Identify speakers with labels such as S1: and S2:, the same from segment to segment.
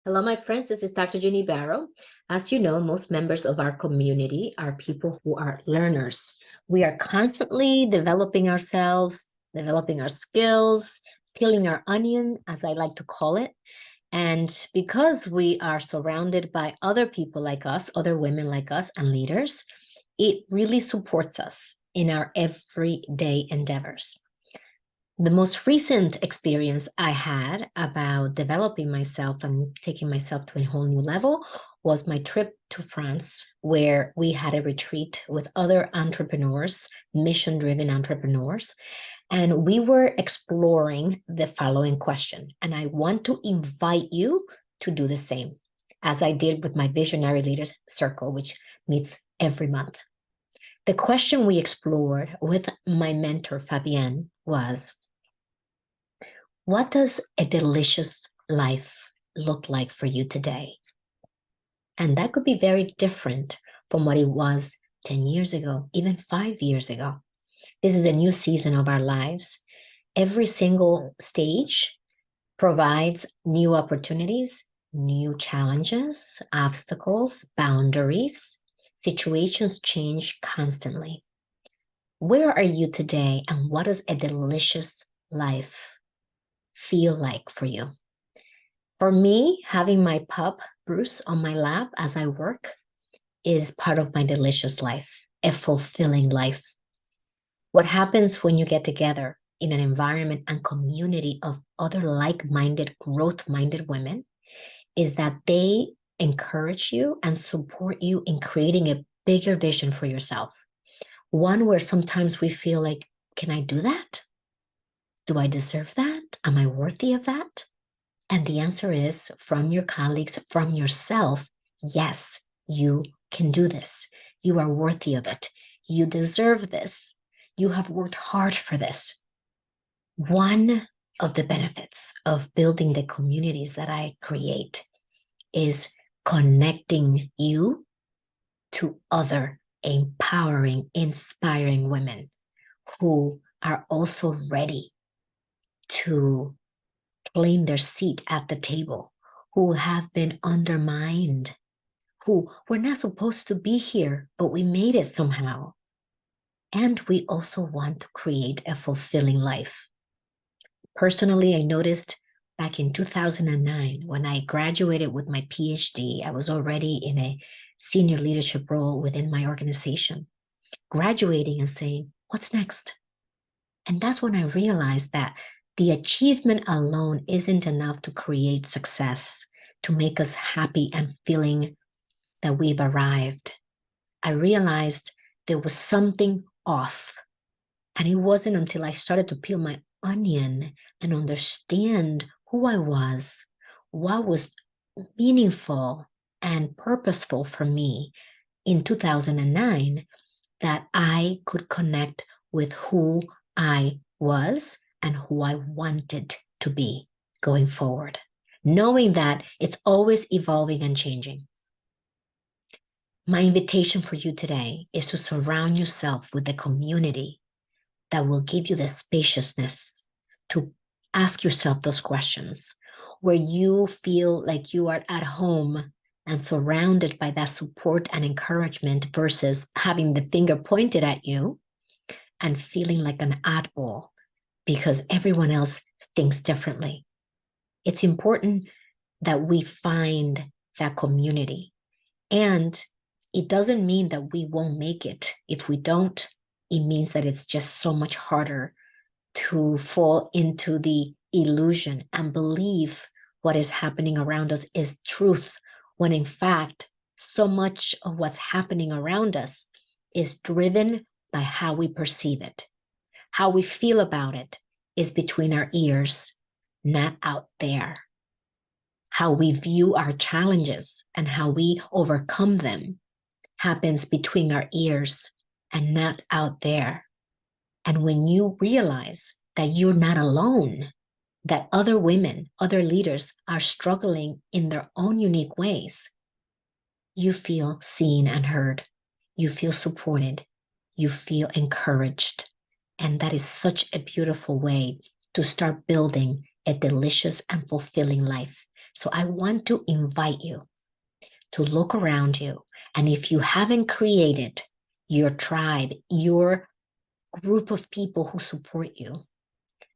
S1: Hello, my friends. This is Dr. Jenny Barrow. As you know, most members of our community are people who are learners. We are constantly developing ourselves, developing our skills, peeling our onion, as I like to call it. And because we are surrounded by other people like us, other women like us, and leaders, it really supports us in our everyday endeavors. The most recent experience I had about developing myself and taking myself to a whole new level was my trip to France, where we had a retreat with other entrepreneurs, mission driven entrepreneurs. And we were exploring the following question. And I want to invite you to do the same, as I did with my Visionary Leaders Circle, which meets every month. The question we explored with my mentor, Fabienne, was, what does a delicious life look like for you today? And that could be very different from what it was 10 years ago, even 5 years ago. This is a new season of our lives. Every single stage provides new opportunities, new challenges, obstacles, boundaries. Situations change constantly. Where are you today, and what does a delicious life feel like for you? For me, having my pup, Bruce, on my lap as I work is part of my delicious life, a fulfilling life. What happens when you get together in an environment and community of other like minded, growth minded women is that they encourage you and support you in creating a bigger vision for yourself. One where sometimes we feel like, can I do that? Do I deserve that? Am I worthy of that? And the answer is from your colleagues, from yourself, yes, you can do this. You are worthy of it. You deserve this. You have worked hard for this. One of the benefits of building the communities that I create is connecting you to other empowering, inspiring women who are also ready to claim their seat at the table, who have been undermined, who were not supposed to be here, but we made it somehow. And we also want to create a fulfilling life. Personally, I noticed back in 2009, when I graduated with my PhD, I was already in a senior leadership role within my organization, graduating and saying, what's next? And that's when I realized that the achievement alone isn't enough to create success, to make us happy and feeling that we've arrived. I realized there was something off. And it wasn't until I started to peel my onion and understand who I was, what was meaningful and purposeful for me in 2009, that I could connect with who I was and who I wanted to be going forward, knowing that it's always evolving and changing. My invitation for you today is to surround yourself with a community that will give you the spaciousness to ask yourself those questions, where you feel like you are at home and surrounded by that support and encouragement versus having the finger pointed at you and feeling like an oddball because everyone else thinks differently. It's important that we find that community. And it doesn't mean that we won't make it. If we don't, it means that it's just so much harder to fall into the illusion and believe what is happening around us is truth, when in fact, so much of what's happening around us is driven by how we perceive it. How we feel about it is between our ears, not out there. How we view our challenges and how we overcome them happens between our ears and not out there. And when you realize that you're not alone, that other women, other leaders are struggling in their own unique ways, you feel seen and heard. You feel supported. You feel encouraged. And that is such a beautiful way to start building a delicious and fulfilling life So I want to invite you to look around you. And if you haven't created your tribe, your group of people who support you,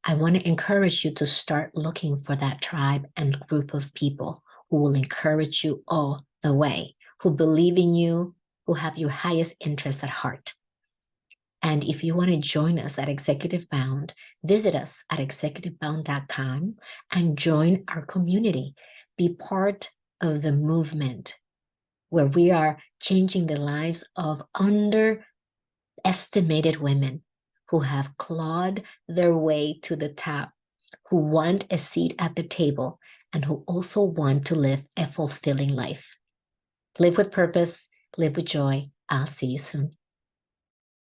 S1: I want to encourage you to start looking for that tribe and group of people who will encourage you all the way, who believe in you, who have your highest interests at heart. And if you want to join us at Executive Bound, visit us at executivebound.com and join our community. Be part of the movement where we are changing the lives of underestimated women who have clawed their way to the top, who want a seat at the table, and who also want to live a fulfilling life. Live with purpose, live with joy. I'll see you soon.